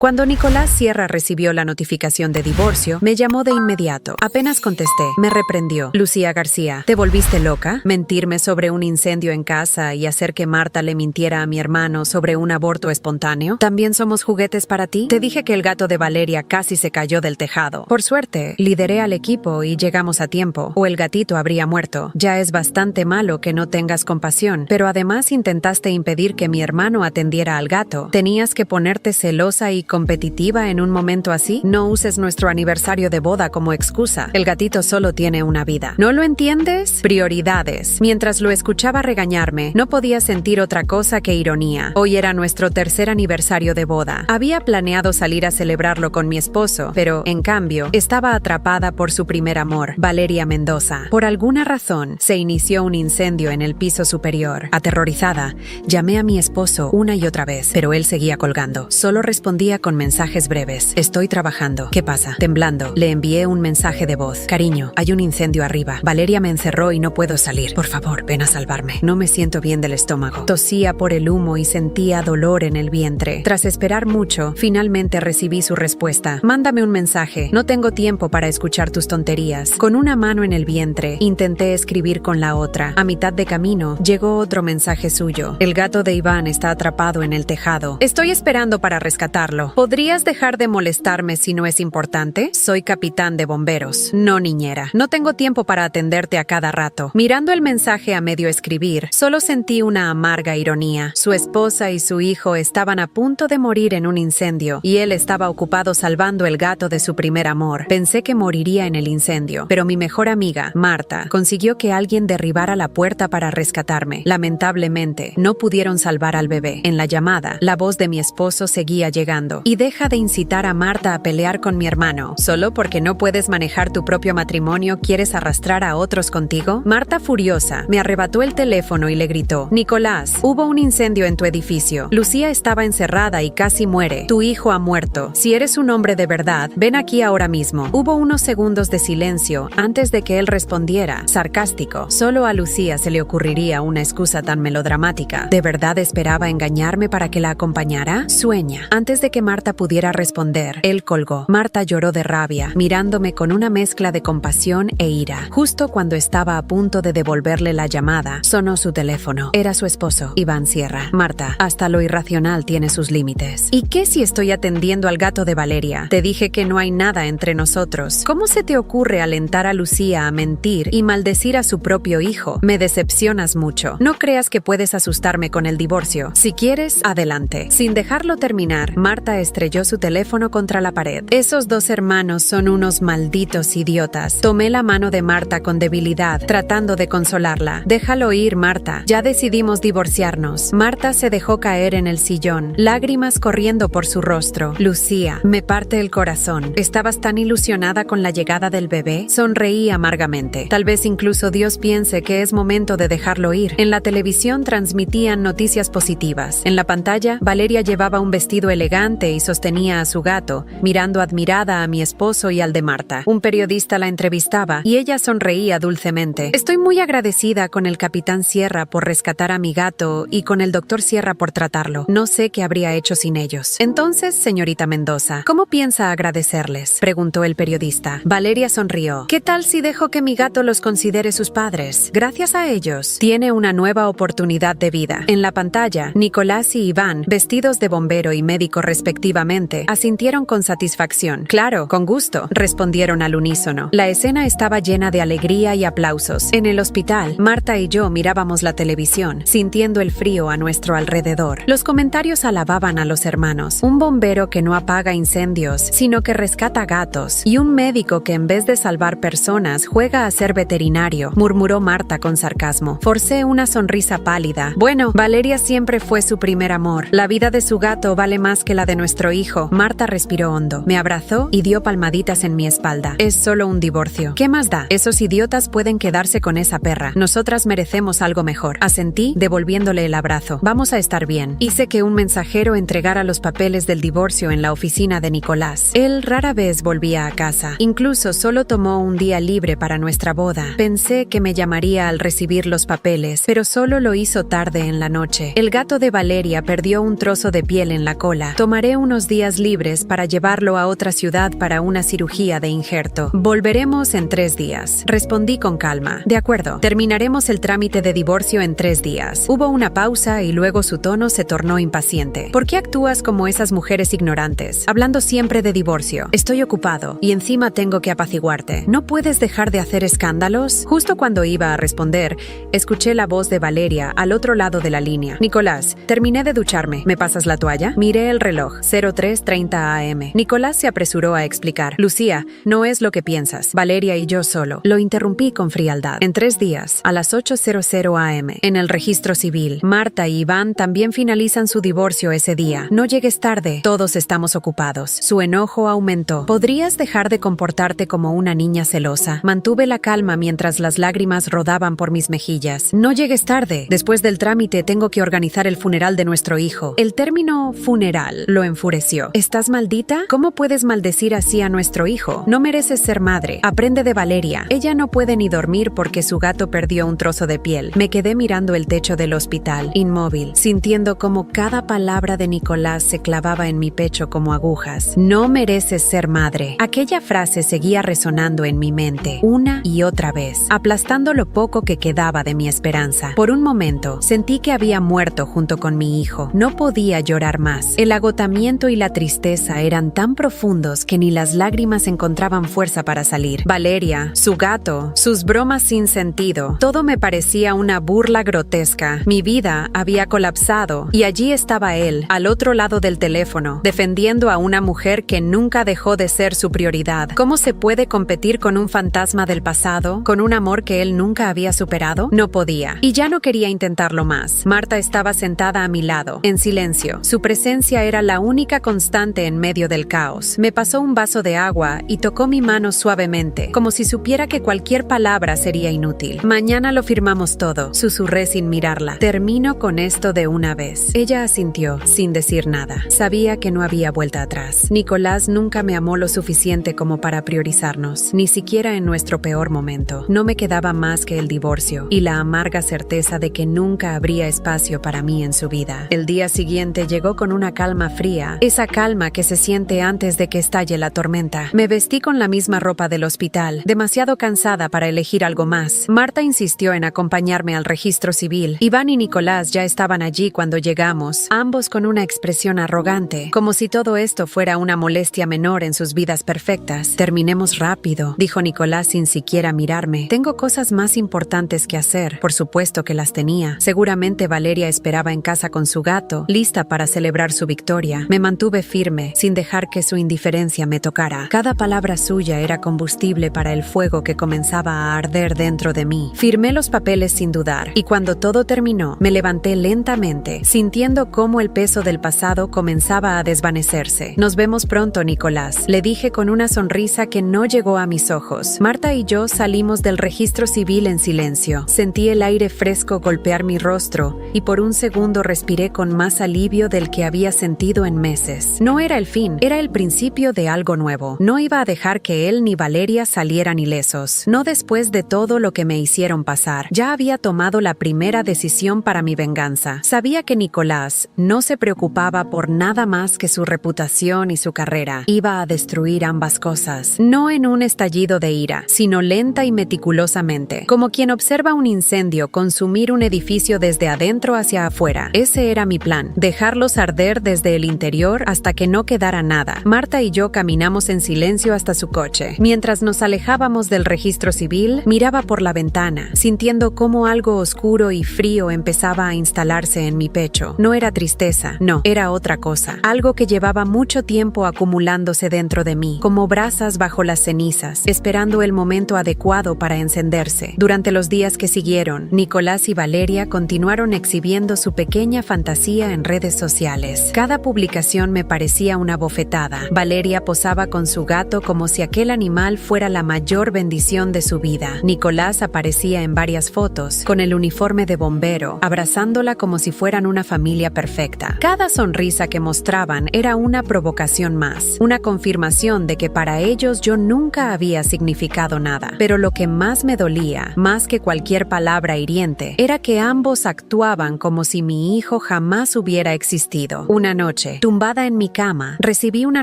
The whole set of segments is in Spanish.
Cuando Nicolás Sierra recibió la notificación de divorcio, me llamó de inmediato. Apenas contesté, me reprendió. Lucía García, ¿te volviste loca? ¿Mentirme sobre un incendio en casa y hacer que Marta le mintiera a mi hermano sobre un aborto espontáneo? ¿También somos juguetes para ti? Te dije que el gato de Valeria casi se cayó del tejado. Por suerte, lideré al equipo y llegamos a tiempo, o el gatito habría muerto. Ya es bastante malo que no tengas compasión, pero además intentaste impedir que mi hermano atendiera al gato. Tenías que ponerte celosa y competitiva en un momento así. No uses nuestro aniversario de boda como excusa. El gatito solo tiene una vida. ¿No lo entiendes? Prioridades. Mientras lo escuchaba regañarme, no podía sentir otra cosa que ironía. Hoy era nuestro tercer aniversario de boda. Había planeado salir a celebrarlo con mi esposo, pero, en cambio, estaba atrapada por su primer amor, Valeria Mendoza. Por alguna razón, se inició un incendio en el piso superior. Aterrorizada, llamé a mi esposo una y otra vez, pero él seguía colgando. Solo respondía con mensajes breves. Estoy trabajando. ¿Qué pasa? Temblando, le envié un mensaje de voz. Cariño, hay un incendio arriba. Valeria me encerró y no puedo salir. Por favor, ven a salvarme. No me siento bien del estómago. Tosía por el humo y sentía dolor en el vientre. Tras esperar mucho, finalmente recibí su respuesta. Mándame un mensaje. No tengo tiempo para escuchar tus tonterías. Con una mano en el vientre, intenté escribir con la otra. A mitad de camino, llegó otro mensaje suyo. El gato de Iván está atrapado en el tejado. Estoy esperando para rescatarlo. ¿Podrías dejar de molestarme si no es importante? Soy capitán de bomberos, no niñera. No tengo tiempo para atenderte a cada rato. Mirando el mensaje a medio escribir, solo sentí una amarga ironía. Su esposa y su hijo estaban a punto de morir en un incendio, y él estaba ocupado salvando el gato de su primer amor. Pensé que moriría en el incendio, pero mi mejor amiga, Marta, consiguió que alguien derribara la puerta para rescatarme. Lamentablemente, no pudieron salvar al bebé. En la llamada, la voz de mi esposo seguía llegando. Y deja de incitar a Marta a pelear con mi hermano. ¿Solo porque no puedes manejar tu propio matrimonio quieres arrastrar a otros contigo? Marta, furiosa, me arrebató el teléfono y le gritó: Nicolás, hubo un incendio en tu edificio. Lucía estaba encerrada y casi muere. Tu hijo ha muerto. Si eres un hombre de verdad, ven aquí ahora mismo. Hubo unos segundos de silencio antes de que él respondiera, sarcástico. Solo a Lucía se le ocurriría una excusa tan melodramática. ¿De verdad esperaba engañarme para que la acompañara? Sueña. Antes de que Marta pudiera responder, él colgó. Marta lloró de rabia, mirándome con una mezcla de compasión e ira. Justo cuando estaba a punto de devolverle la llamada, sonó su teléfono. Era su esposo, Iván Sierra. Marta, hasta lo irracional tiene sus límites. ¿Y qué si estoy atendiendo al gato de Valeria? Te dije que no hay nada entre nosotros. ¿Cómo se te ocurre alentar a Lucía a mentir y maldecir a su propio hijo? Me decepcionas mucho. No creas que puedes asustarme con el divorcio. Si quieres, adelante. Sin dejarlo terminar, Marta estrelló su teléfono contra la pared. Esos dos hermanos son unos malditos idiotas. Tomé la mano de Marta con debilidad, tratando de consolarla. Déjalo ir, Marta. Ya decidimos divorciarnos. Marta se dejó caer en el sillón, lágrimas corriendo por su rostro. Lucía, me parte el corazón. ¿Estabas tan ilusionada con la llegada del bebé? Sonreí amargamente. Tal vez incluso Dios piense que es momento de dejarlo ir. En la televisión transmitían noticias positivas. En la pantalla, Valeria llevaba un vestido elegante y sostenía a su gato, mirando admirada a mi esposo y al de Marta. Un periodista la entrevistaba y ella sonreía dulcemente. Estoy muy agradecida con el capitán Sierra por rescatar a mi gato y con el doctor Sierra por tratarlo. No sé qué habría hecho sin ellos. Entonces, señorita Mendoza, ¿cómo piensa agradecerles?, preguntó el periodista. Valeria sonrió. ¿Qué tal si dejo que mi gato los considere sus padres? Gracias a ellos, tiene una nueva oportunidad de vida. En la pantalla, Nicolás y Iván, vestidos de bombero y médico respectivamente, asintieron con satisfacción. Claro, con gusto, respondieron al unísono. La escena estaba llena de alegría y aplausos. En el hospital, Marta y yo mirábamos la televisión, sintiendo el frío a nuestro alrededor. Los comentarios alababan a los hermanos. Un bombero que no apaga incendios, sino que rescata gatos. Y un médico que en vez de salvar personas, juega a ser veterinario, murmuró Marta con sarcasmo. Forcé una sonrisa pálida. Bueno, Valeria siempre fue su primer amor. La vida de su gato vale más que la de nuestro hijo. Marta respiró hondo. Me abrazó y dio palmaditas en mi espalda. Es solo un divorcio. ¿Qué más da? Esos idiotas pueden quedarse con esa perra. Nosotras merecemos algo mejor. Asentí, devolviéndole el abrazo. Vamos a estar bien. Hice que un mensajero entregara los papeles del divorcio en la oficina de Nicolás. Él rara vez volvía a casa. Incluso solo tomó un día libre para nuestra boda. Pensé que me llamaría al recibir los papeles, pero solo lo hizo tarde en la noche. El gato de Valeria perdió un trozo de piel en la cola. Tomaré Tomaré unos días libres para llevarlo a otra ciudad para una cirugía de injerto. Volveremos en 3 días. Respondí con calma. De acuerdo, terminaremos el trámite de divorcio en 3 días. Hubo una pausa y luego su tono se tornó impaciente. ¿Por qué actúas como esas mujeres ignorantes, hablando siempre de divorcio? Estoy ocupado y encima tengo que apaciguarte. ¿No puedes dejar de hacer escándalos? Justo cuando iba a responder, escuché la voz de Valeria al otro lado de la línea. Nicolás, terminé de ducharme. ¿Me pasas la toalla? Miré el reloj. 03:30 am. Nicolás se apresuró a explicar. Lucía, no es lo que piensas. Valeria y yo solo. Lo interrumpí con frialdad. En 3 días, a las 8:00 am, en el registro civil. Marta y Iván también finalizan su divorcio ese día. No llegues tarde. Todos estamos ocupados. Su enojo aumentó. ¿Podrías dejar de comportarte como una niña celosa? Mantuve la calma mientras las lágrimas rodaban por mis mejillas. No llegues tarde. Después del trámite tengo que organizar el funeral de nuestro hijo. El término funeral lo enfureció. ¿Estás maldita? ¿Cómo puedes maldecir así a nuestro hijo? No mereces ser madre. Aprende de Valeria. Ella no puede ni dormir porque su gato perdió un trozo de piel. Me quedé mirando el techo del hospital, inmóvil, sintiendo como cada palabra de Nicolás se clavaba en mi pecho como agujas. No mereces ser madre. Aquella frase seguía resonando en mi mente, una y otra vez, aplastando lo poco que quedaba de mi esperanza. Por un momento, sentí que había muerto junto con mi hijo. No podía llorar más. El agotamiento y la tristeza eran tan profundos que ni las lágrimas encontraban fuerza para salir. Valeria, su gato, sus bromas sin sentido, todo me parecía una burla grotesca. Mi vida había colapsado y allí estaba él, al otro lado del teléfono, defendiendo a una mujer que nunca dejó de ser su prioridad. ¿Cómo se puede competir con un fantasma del pasado, con un amor que él nunca había superado? No podía, y ya no quería intentarlo más. Marta estaba sentada a mi lado, en silencio. Su presencia era la única constante en medio del caos. Me pasó un vaso de agua y tocó mi mano suavemente, como si supiera que cualquier palabra sería inútil. Mañana lo firmamos todo, susurré sin mirarla. Termino con esto de una vez. Ella asintió, sin decir nada. Sabía que no había vuelta atrás. Nicolás nunca me amó lo suficiente como para priorizarnos, ni siquiera en nuestro peor momento. No me quedaba más que el divorcio y la amarga certeza de que nunca habría espacio para mí en su vida. El día siguiente llegó con una calma fría, esa calma que se siente antes de que estalle la tormenta. Me vestí con la misma ropa del hospital, demasiado cansada para elegir algo más. Marta insistió en acompañarme al registro civil. Iván y Nicolás ya estaban allí cuando llegamos, ambos con una expresión arrogante, como si todo esto fuera una molestia menor en sus vidas perfectas. Terminemos rápido, dijo Nicolás sin siquiera mirarme. Tengo cosas más importantes que hacer. Por supuesto que las tenía. Seguramente Valeria esperaba en casa con su gato, lista para celebrar su victoria. Me mantuve firme, sin dejar que su indiferencia me tocara. Cada palabra suya era combustible para el fuego que comenzaba a arder dentro de mí. Firmé los papeles sin dudar, y cuando todo terminó, me levanté lentamente, sintiendo cómo el peso del pasado comenzaba a desvanecerse. Nos vemos pronto, Nicolás, le dije con una sonrisa que no llegó a mis ojos. Marta y yo salimos del registro civil en silencio. Sentí el aire fresco golpear mi rostro, y por un segundo respiré con más alivio del que había sentido en meses. No era el fin, era el principio de algo nuevo. No iba a dejar que él ni Valeria salieran ilesos. No después de todo lo que me hicieron pasar. Ya había tomado la primera decisión para mi venganza. Sabía que Nicolás no se preocupaba por nada más que su reputación y su carrera. Iba a destruir ambas cosas. No en un estallido de ira, sino lenta y meticulosamente. Como quien observa un incendio consumir un edificio desde adentro hacia afuera. Ese era mi plan. Dejarlos arder desde el interior hasta que no quedara nada. Marta y yo caminamos en silencio hasta su coche. Mientras nos alejábamos del registro civil, miraba por la ventana, sintiendo cómo algo oscuro y frío empezaba a instalarse en mi pecho. No era tristeza, no, era otra cosa. Algo que llevaba mucho tiempo acumulándose dentro de mí, como brasas bajo las cenizas, esperando el momento adecuado para encenderse. Durante los días que siguieron, Nicolás y Valeria continuaron exhibiendo su pequeña fantasía en redes sociales. Cada publicación me parecía una bofetada. Valeria posaba con su gato como si aquel animal fuera la mayor bendición de su vida. Nicolás aparecía en varias fotos, con el uniforme de bombero, abrazándola como si fueran una familia perfecta. Cada sonrisa que mostraban era una provocación más, una confirmación de que para ellos yo nunca había significado nada. Pero lo que más me dolía, más que cualquier palabra hiriente, era que ambos actuaban como si mi hijo jamás hubiera existido. Una noche, noche, tumbada en mi cama, recibí una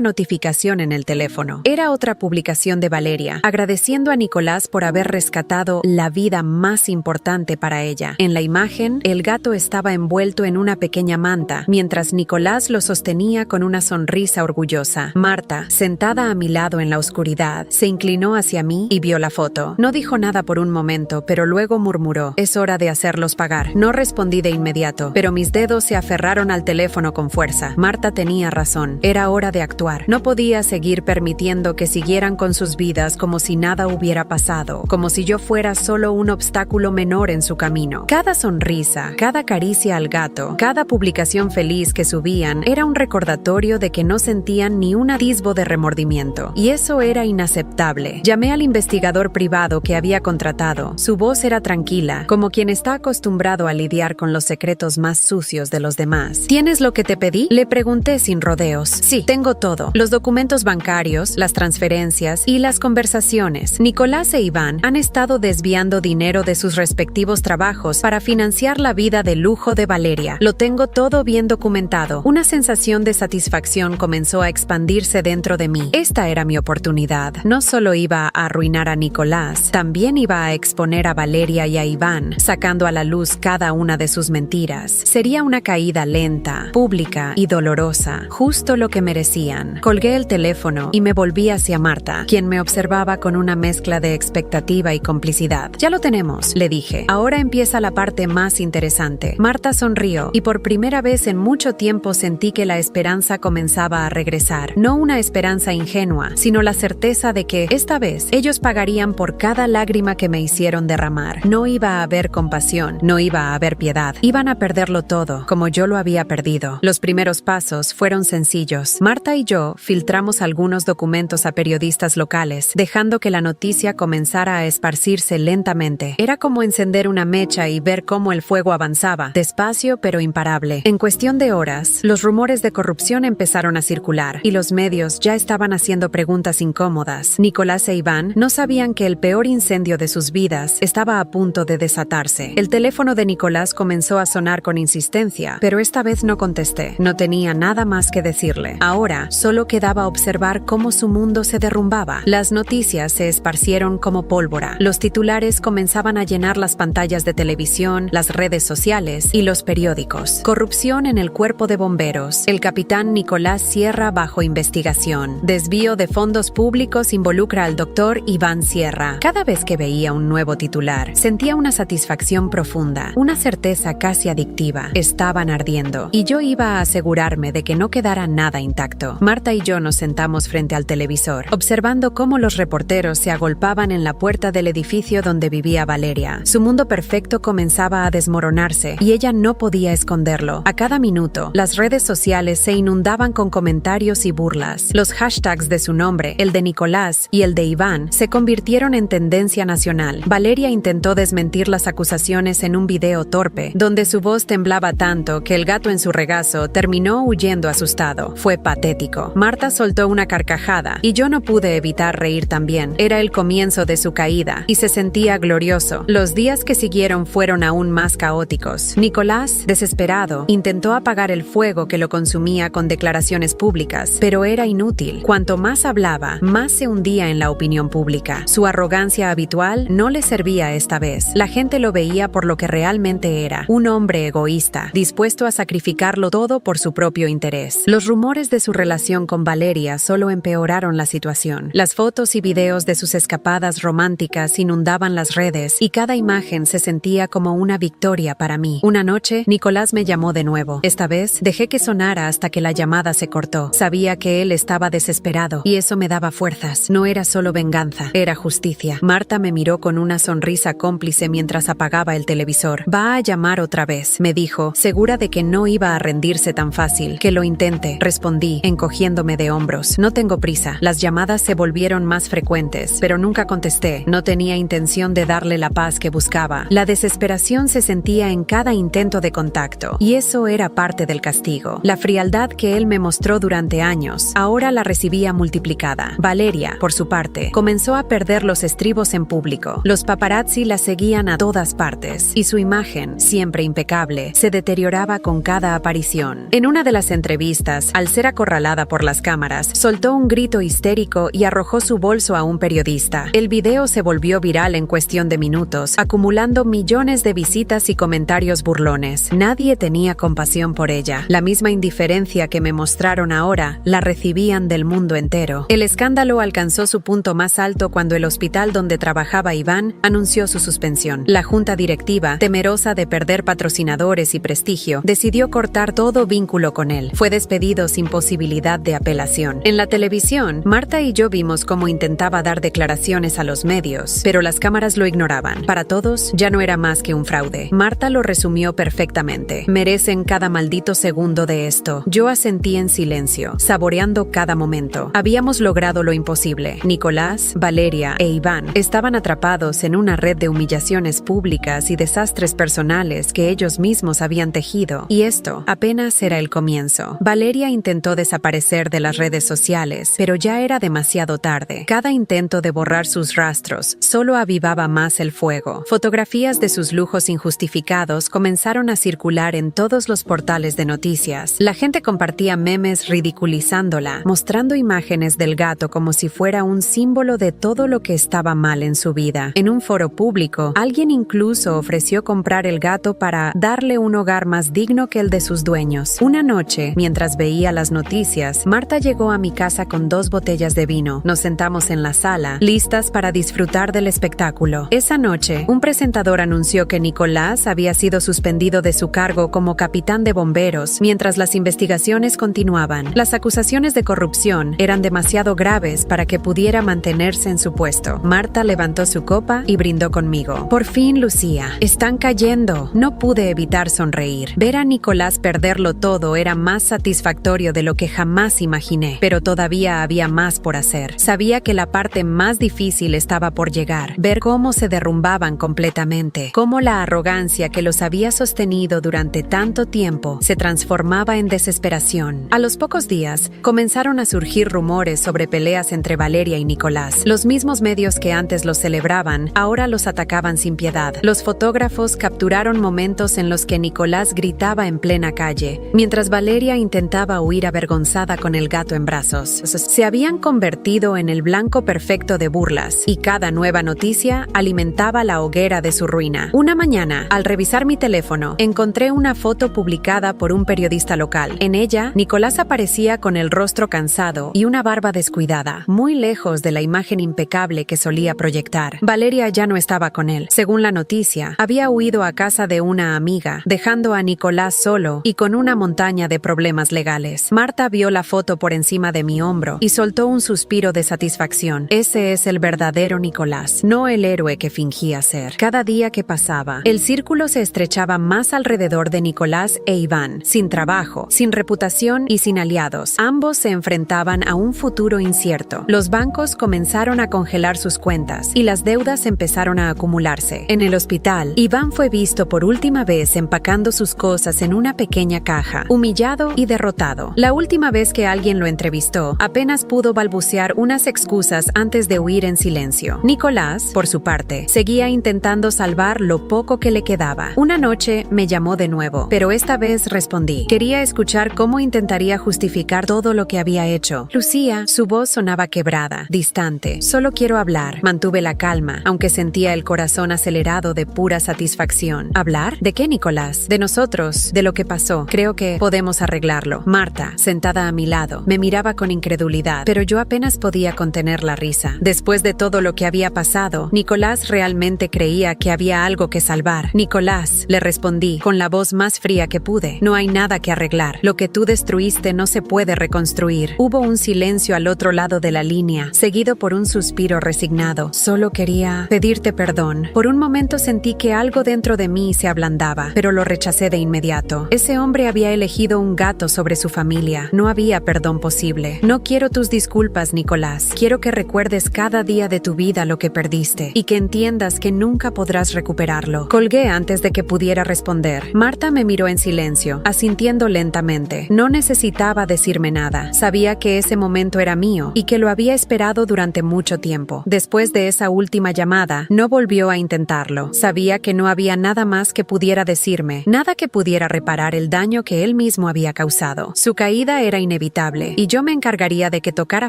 notificación en el teléfono. Era otra publicación de Valeria, agradeciendo a Nicolás por haber rescatado la vida más importante para ella. En la imagen, el gato estaba envuelto en una pequeña manta, mientras Nicolás lo sostenía con una sonrisa orgullosa. Marta, sentada a mi lado en la oscuridad, se inclinó hacia mí y vio la foto. No dijo nada por un momento, pero luego murmuró: «Es hora de hacerlos pagar». No respondí de inmediato, pero mis dedos se aferraron al teléfono con fuerza. Marta tenía razón. Era hora de actuar. No podía seguir permitiendo que siguieran con sus vidas como si nada hubiera pasado, como si yo fuera solo un obstáculo menor en su camino. Cada sonrisa, cada caricia al gato, cada publicación feliz que subían era un recordatorio de que no sentían ni un atisbo de remordimiento. Y eso era inaceptable. Llamé al investigador privado que había contratado. Su voz era tranquila, como quien está acostumbrado a lidiar con los secretos más sucios de los demás. ¿Tienes lo que te pedí?, le pregunté sin rodeos. Sí, tengo todo. Los documentos bancarios, las transferencias y las conversaciones. Nicolás e Iván han estado desviando dinero de sus respectivos trabajos para financiar la vida de lujo de Valeria. Lo tengo todo bien documentado. Una sensación de satisfacción comenzó a expandirse dentro de mí. Esta era mi oportunidad. No solo iba a arruinar a Nicolás, también iba a exponer a Valeria y a Iván, sacando a la luz cada una de sus mentiras. Sería una caída lenta, pública y dolorosa, justo lo que merecían. Colgué el teléfono y me volví hacia Marta, quien me observaba con una mezcla de expectativa y complicidad. «Ya lo tenemos», le dije. «Ahora empieza la parte más interesante». Marta sonrió y por primera vez en mucho tiempo sentí que la esperanza comenzaba a regresar. No una esperanza ingenua, sino la certeza de que, esta vez, ellos pagarían por cada lágrima que me hicieron derramar. No iba a haber compasión, no iba a haber piedad. Iban a perderlo todo, como yo lo había perdido. Los primeros pasos fueron sencillos. Marta y yo filtramos algunos documentos a periodistas locales, dejando que la noticia comenzara a esparcirse lentamente. Era como encender una mecha y ver cómo el fuego avanzaba, despacio pero imparable. En cuestión de horas, los rumores de corrupción empezaron a circular, y los medios ya estaban haciendo preguntas incómodas. Nicolás e Iván no sabían que el peor incendio de sus vidas estaba a punto de desatarse. El teléfono de Nicolás comenzó a sonar con insistencia, pero esta vez no contesté. No tenía nada más que decirle. Ahora solo quedaba observar cómo su mundo se derrumbaba. Las noticias se esparcieron como pólvora. Los titulares comenzaban a llenar las pantallas de televisión, las redes sociales y los periódicos. Corrupción en el cuerpo de bomberos. El capitán Nicolás Sierra bajo investigación. Desvío de fondos públicos involucra al doctor Iván Sierra. Cada vez que veía un nuevo titular, sentía una satisfacción profunda, una certeza casi adictiva. Estaban ardiendo, y yo iba a asegurarme de que no quedara nada intacto. Marta y yo nos sentamos frente al televisor, observando cómo los reporteros se agolpaban en la puerta del edificio donde vivía Valeria. Su mundo perfecto comenzaba a desmoronarse, y ella no podía esconderlo. A cada minuto, las redes sociales se inundaban con comentarios y burlas. Los hashtags de su nombre, el de Nicolás y el de Iván, se convirtieron en tendencia nacional. Valeria intentó desmentir las acusaciones en un video torpe, donde su voz temblaba tanto que el gato en su regazo terminó huyendo asustado. Fue patético. Marta soltó una carcajada, y yo no pude evitar reír también. Era el comienzo de su caída, y se sentía glorioso. Los días que siguieron fueron aún más caóticos. Nicolás, desesperado, intentó apagar el fuego que lo consumía con declaraciones públicas, pero era inútil. Cuanto más hablaba, más se hundía en la opinión pública. Su arrogancia habitual no le servía esta vez. La gente lo veía por lo que realmente era: un hombre egoísta, dispuesto a sacrificarlo todo por su propio interés. Los rumores de su relación con Valeria solo empeoraron la situación. Las fotos y videos de sus escapadas románticas inundaban las redes, y cada imagen se sentía como una victoria para mí. Una noche, Nicolás me llamó de nuevo. Esta vez, dejé que sonara hasta que la llamada se cortó. Sabía que él estaba desesperado, y eso me daba fuerzas. No era solo venganza, era justicia. Marta me miró con una sonrisa cómplice mientras apagaba el televisor. «Va a llamar otra vez», me dijo, segura de que no iba a rendirse tan fácil. «Que lo intente», respondí, encogiéndome de hombros. «No tengo prisa». Las llamadas se volvieron más frecuentes, pero nunca contesté. No tenía intención de darle la paz que buscaba. La desesperación se sentía en cada intento de contacto, y eso era parte del castigo. La frialdad que él me mostró durante años, ahora la recibía multiplicada. Valeria, por su parte, comenzó a perder los estribos en público. Los paparazzi la seguían a todas partes, y su imagen, siempre impecable, se deterioraba con cada aparición. En una de las las entrevistas, al ser acorralada por las cámaras, soltó un grito histérico y arrojó su bolso a un periodista. El video se volvió viral en cuestión de minutos, acumulando millones de visitas y comentarios burlones. Nadie tenía compasión por ella. La misma indiferencia que me mostraron ahora, la recibían del mundo entero. El escándalo alcanzó su punto más alto cuando el hospital donde trabajaba Iván anunció su suspensión. La junta directiva, temerosa de perder patrocinadores y prestigio, decidió cortar todo vínculo con él. Fue despedido sin posibilidad de apelación. En la televisión, Marta y yo vimos cómo intentaba dar declaraciones a los medios, pero las cámaras lo ignoraban. Para todos, ya no era más que un fraude. Marta lo resumió perfectamente. Merecen cada maldito segundo de esto. Yo asentí en silencio, saboreando cada momento. Habíamos logrado lo imposible. Nicolás, Valeria e Iván estaban atrapados en una red de humillaciones públicas y desastres personales que ellos mismos habían tejido, y esto apenas era el comienzo. Valeria intentó desaparecer de las redes sociales, pero ya era demasiado tarde. Cada intento de borrar sus rastros solo avivaba más el fuego. Fotografías de sus lujos injustificados comenzaron a circular en todos los portales de noticias. La gente compartía memes ridiculizándola, mostrando imágenes del gato como si fuera un símbolo de todo lo que estaba mal en su vida. En un foro público, alguien incluso ofreció comprar el gato para darle un hogar más digno que el de sus dueños. Una noche, mientras veía las noticias, Marta llegó a mi casa con 2 botellas de vino. Nos sentamos en la sala, listas para disfrutar del espectáculo. Esa noche, un presentador anunció que Nicolás había sido suspendido de su cargo como capitán de bomberos mientras las investigaciones continuaban. Las acusaciones de corrupción eran demasiado graves para que pudiera mantenerse en su puesto. Marta levantó su copa y brindó conmigo. Por fin, Lucía, están cayendo. No pude evitar sonreír. Ver a Nicolás perderlo todo era más satisfactorio de lo que jamás imaginé, pero todavía había más por hacer. Sabía que la parte más difícil estaba por llegar, ver cómo se derrumbaban completamente, cómo la arrogancia que los había sostenido durante tanto tiempo se transformaba en desesperación. A los pocos días, comenzaron a surgir rumores sobre peleas entre Valeria y Nicolás. Los mismos medios que antes los celebraban, ahora los atacaban sin piedad. Los fotógrafos capturaron momentos en los que Nicolás gritaba en plena calle, mientras Valeria intentaba huir avergonzada con el gato en brazos. Se habían convertido en el blanco perfecto de burlas, y cada nueva noticia alimentaba la hoguera de su ruina. Una mañana, al revisar mi teléfono, encontré una foto publicada por un periodista local. En ella, Nicolás aparecía con el rostro cansado y una barba descuidada, muy lejos de la imagen impecable que solía proyectar. Valeria ya no estaba con él. Según la noticia, había huido a casa de una amiga, dejando a Nicolás solo y con una montaña de problemas legales. Marta vio la foto por encima de mi hombro y soltó un suspiro de satisfacción. Ese es el verdadero Nicolás, no el héroe que fingía ser. Cada día que pasaba, el círculo se estrechaba más alrededor de Nicolás e Iván, sin trabajo, sin reputación y sin aliados. Ambos se enfrentaban a un futuro incierto. Los bancos comenzaron a congelar sus cuentas y las deudas empezaron a acumularse. En el hospital, Iván fue visto por última vez empacando sus cosas en una pequeña caja, humillado y derrotado. La última vez que alguien lo entrevistó, apenas pudo balbucear unas excusas antes de huir en silencio. Nicolás, por su parte, seguía intentando salvar lo poco que le quedaba. Una noche me llamó de nuevo, pero esta vez respondí. Quería escuchar cómo intentaría justificar todo lo que había hecho. Lucía, su voz sonaba quebrada, distante. Solo quiero hablar. Mantuve la calma, aunque sentía el corazón acelerado de pura satisfacción. ¿Hablar? ¿De qué, Nicolás? De nosotros, de lo que pasó. Creo que podemos arreglarlo. Marta, sentada a mi lado, me miraba con incredulidad, pero yo apenas podía contener la risa. Después de todo lo que había pasado, Nicolás realmente creía que había algo que salvar. Nicolás, le respondí con la voz más fría que pude. No hay nada que arreglar. Lo que tú destruiste no se puede reconstruir. Hubo un silencio al otro lado de la línea, seguido por un suspiro resignado. Solo quería pedirte perdón. Por un momento sentí que algo dentro de mí se ablandaba, pero lo rechacé de inmediato. Ese hombre había elegido un gato sobre su familia. No había perdón posible. No quiero tus disculpas, Nicolás. Quiero que recuerdes cada día de tu vida lo que perdiste y que entiendas que nunca podrás recuperarlo. Colgué antes de que pudiera responder. Marta me miró en silencio, asintiendo lentamente. No necesitaba decirme nada. Sabía que ese momento era mío y que lo había esperado durante mucho tiempo. Después de esa última llamada, no volvió a intentarlo. Sabía que no había nada más que pudiera decirme, nada que pudiera reparar el daño que él mismo había había causado. Su caída era inevitable, y yo me encargaría de que tocara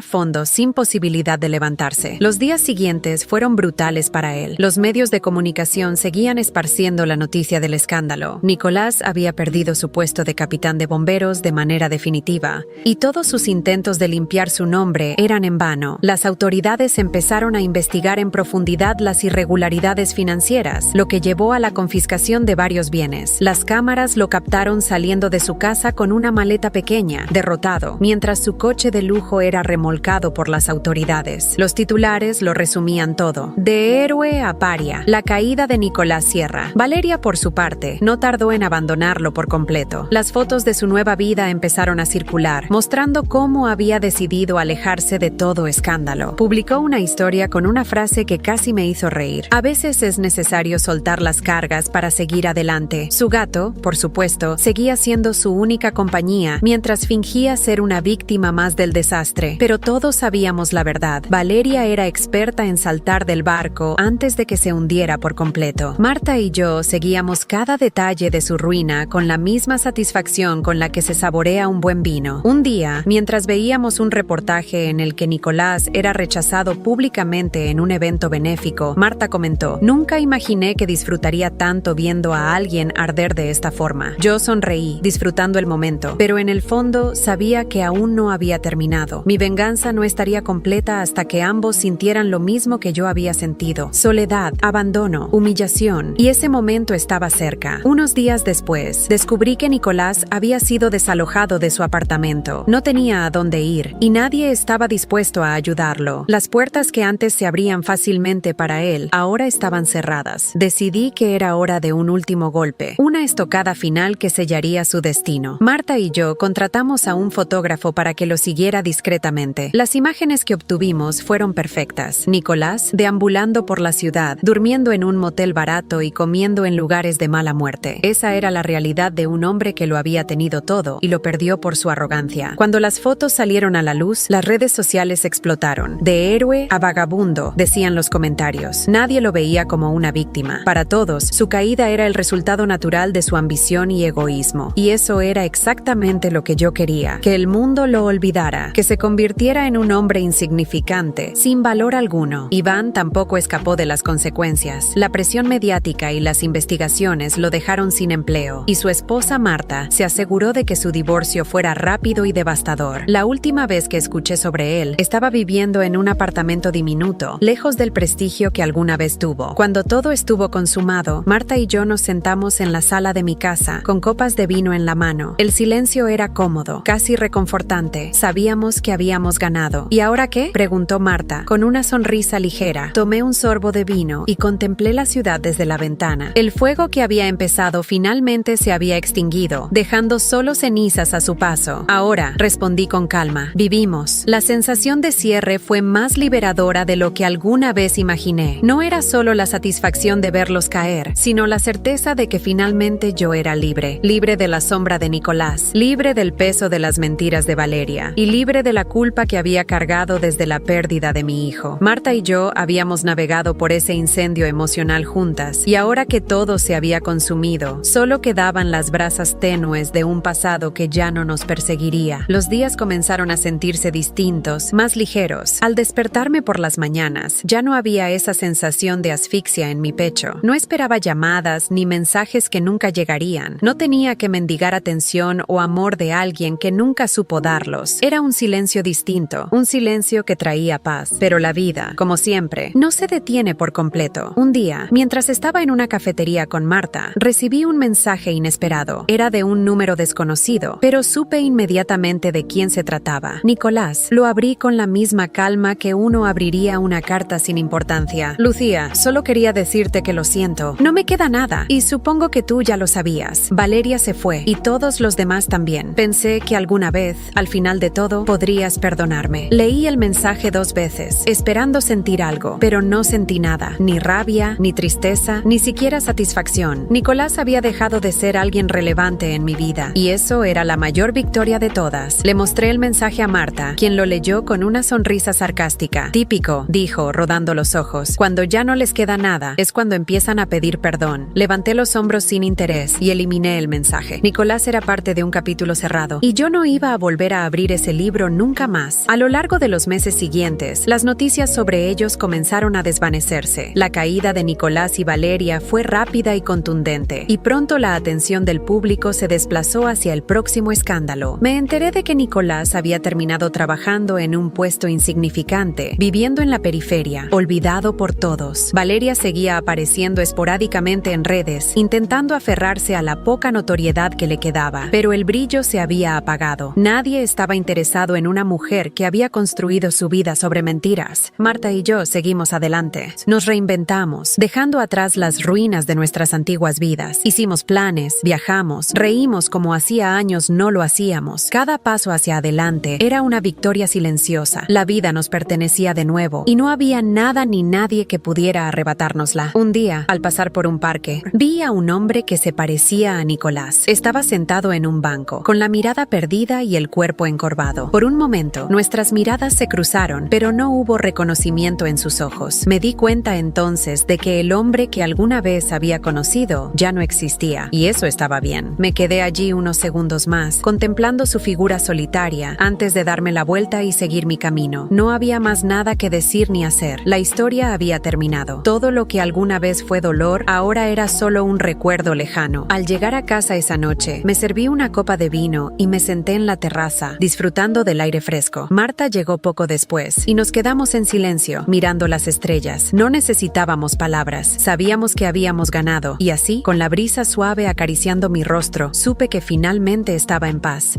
fondo sin posibilidad de levantarse. Los días siguientes fueron brutales para él. Los medios de comunicación seguían esparciendo la noticia del escándalo. Nicolás había perdido su puesto de capitán de bomberos de manera definitiva, y todos sus intentos de limpiar su nombre eran en vano. Las autoridades empezaron a investigar en profundidad las irregularidades financieras, lo que llevó a la confiscación de varios bienes. Las cámaras lo captaron saliendo de su casa con una maleta pequeña, derrotado, mientras su coche de lujo era remolcado por las autoridades. Los titulares lo resumían todo: de héroe a paria, la caída de Nicolás Sierra. Valeria, por su parte, no tardó en abandonarlo por completo. Las fotos de su nueva vida empezaron a circular, mostrando cómo había decidido alejarse de todo escándalo. Publicó una historia con una frase que casi me hizo reír: a veces es necesario soltar las cargas para seguir adelante. Su gato, por supuesto, seguía siendo su única compañía, mientras fingía ser una víctima más del desastre. Pero todos sabíamos la verdad: Valeria era experta en saltar del barco antes de que se hundiera por completo. Marta y yo seguíamos cada detalle de su ruina con la misma satisfacción con la que se saborea un buen vino. Un día, mientras veíamos un reportaje en el que Nicolás era rechazado públicamente en un evento benéfico, Marta comentó: nunca imaginé que disfrutaría tanto viendo a alguien arder de esta forma. Yo sonreí, disfrutando el momento, pero en el fondo sabía que aún no había terminado. Mi venganza no estaría completa hasta que ambos sintieran lo mismo que yo había sentido: soledad, abandono, humillación, y ese momento estaba cerca. Unos días después, descubrí que Nicolás había sido desalojado de su apartamento. No tenía a dónde ir, y nadie estaba dispuesto a ayudarlo. Las puertas que antes se abrían fácilmente para él, ahora estaban cerradas. Decidí que era hora de un último golpe, una estocada final que sellaría su destino. Marta y yo contratamos a un fotógrafo para que lo siguiera discretamente. Las imágenes que obtuvimos fueron perfectas. Nicolás deambulando por la ciudad, durmiendo en un motel barato y comiendo en lugares de mala muerte. Esa era la realidad de un hombre que lo había tenido todo y lo perdió por su arrogancia. Cuando las fotos salieron a la luz, las redes sociales explotaron. De héroe a vagabundo, decían los comentarios. Nadie lo veía como una víctima. Para todos, su caída era el resultado natural de su ambición y egoísmo. Y eso era exactamente lo que yo quería: que el mundo lo olvidara, que se convirtiera en un hombre insignificante, sin valor alguno. Iván tampoco escapó de las consecuencias. La presión mediática y las investigaciones lo dejaron sin empleo, y su esposa Marta se aseguró de que su divorcio fuera rápido y devastador. La última vez que escuché sobre él, estaba viviendo en un apartamento diminuto, lejos del prestigio que alguna vez tuvo. Cuando todo estuvo consumado, Marta y yo nos sentamos en la sala de mi casa, con copas de vino en la mano. El silencio era cómodo, casi reconfortante. Sabíamos que habíamos ganado. ¿Y ahora qué?, preguntó Marta, con una sonrisa ligera. Tomé un sorbo de vino y contemplé la ciudad desde la ventana. El fuego que había empezado finalmente se había extinguido, dejando solo cenizas a su paso. Ahora, respondí con calma, vivimos. La sensación de cierre fue más liberadora de lo que alguna vez imaginé. No era solo la satisfacción de verlos caer, sino la certeza de que finalmente yo era libre. Libre de la sombra de Nicolás, libre del peso de las mentiras de Valeria, y libre de la culpa que había cargado desde la pérdida de mi hijo. Marta y yo habíamos navegado por ese incendio emocional juntas, y ahora que todo se había consumido, solo quedaban las brasas tenues de un pasado que ya no nos perseguiría. Los días comenzaron a sentirse distintos, más ligeros. Al despertarme por las mañanas, ya no había esa sensación de asfixia en mi pecho. No esperaba llamadas ni mensajes que nunca llegarían. No tenía que mendigar atención o amor de alguien que nunca supo darlos. Era un silencio distinto, un silencio que traía paz. Pero la vida, como siempre, no se detiene por completo. Un día, mientras estaba en una cafetería con Marta, recibí un mensaje inesperado. Era de un número desconocido, pero supe inmediatamente de quién se trataba. Nicolás. Lo abrí con la misma calma que uno abriría una carta sin importancia. Lucía, solo quería decirte que lo siento. No me queda nada, y supongo que tú ya lo sabías. Valeria se fue, y todos los demás también. Pensé que alguna vez, al final de todo, podrías perdonarme. Leí el mensaje 2 veces, esperando sentir algo, pero no sentí nada. Ni rabia, ni tristeza, ni siquiera satisfacción. Nicolás había dejado de ser alguien relevante en mi vida, y eso era la mayor victoria de todas. Le mostré el mensaje a Marta, quien lo leyó con una sonrisa sarcástica. Típico, dijo, rodando los ojos. Cuando ya no les queda nada, es cuando empiezan a pedir perdón. Levanté los hombros sin interés y eliminé el mensaje. Nicolás era parte de un capítulo cerrado, y yo no iba a volver a abrir ese libro nunca más. A lo largo de los meses siguientes, las noticias sobre ellos comenzaron a desvanecerse. La caída de Nicolás y Valeria fue rápida y contundente, y pronto la atención del público se desplazó hacia el próximo escándalo. Me enteré de que Nicolás había terminado trabajando en un puesto insignificante, viviendo en la periferia, olvidado por todos. Valeria seguía apareciendo esporádicamente en redes, intentando aferrarse a la poca notoriedad que le quedaba, pero el brillo se había apagado. Nadie estaba interesado en una mujer que había construido su vida sobre mentiras. Marta y yo seguimos adelante. Nos reinventamos, dejando atrás las ruinas de nuestras antiguas vidas. Hicimos planes, viajamos, reímos como hacía años no lo hacíamos. Cada paso hacia adelante era una victoria silenciosa. La vida nos pertenecía de nuevo, y no había nada ni nadie que pudiera arrebatárnosla. Un día, al pasar por un parque, vi a un hombre que se parecía a Nicolás. Estaba sentado en un banco, con la mirada perdida y el cuerpo encorvado. Por un momento, nuestras miradas se cruzaron, pero no hubo reconocimiento en sus ojos. Me di cuenta entonces de que el hombre que alguna vez había conocido ya no existía, y eso estaba bien. Me quedé allí unos segundos más, contemplando su figura solitaria, antes de darme la vuelta y seguir mi camino. No había más nada que decir ni hacer. La historia había terminado. Todo lo que alguna vez fue dolor, ahora era solo un recuerdo lejano. Al llegar a casa esa noche, me serví una copa de vino y me senté en la terraza, disfrutando del aire fresco. Marta llegó poco después, y nos quedamos en silencio, mirando las estrellas. No necesitábamos palabras. Sabíamos que habíamos ganado, y así, con la brisa suave acariciando mi rostro, supe que finalmente estaba en paz.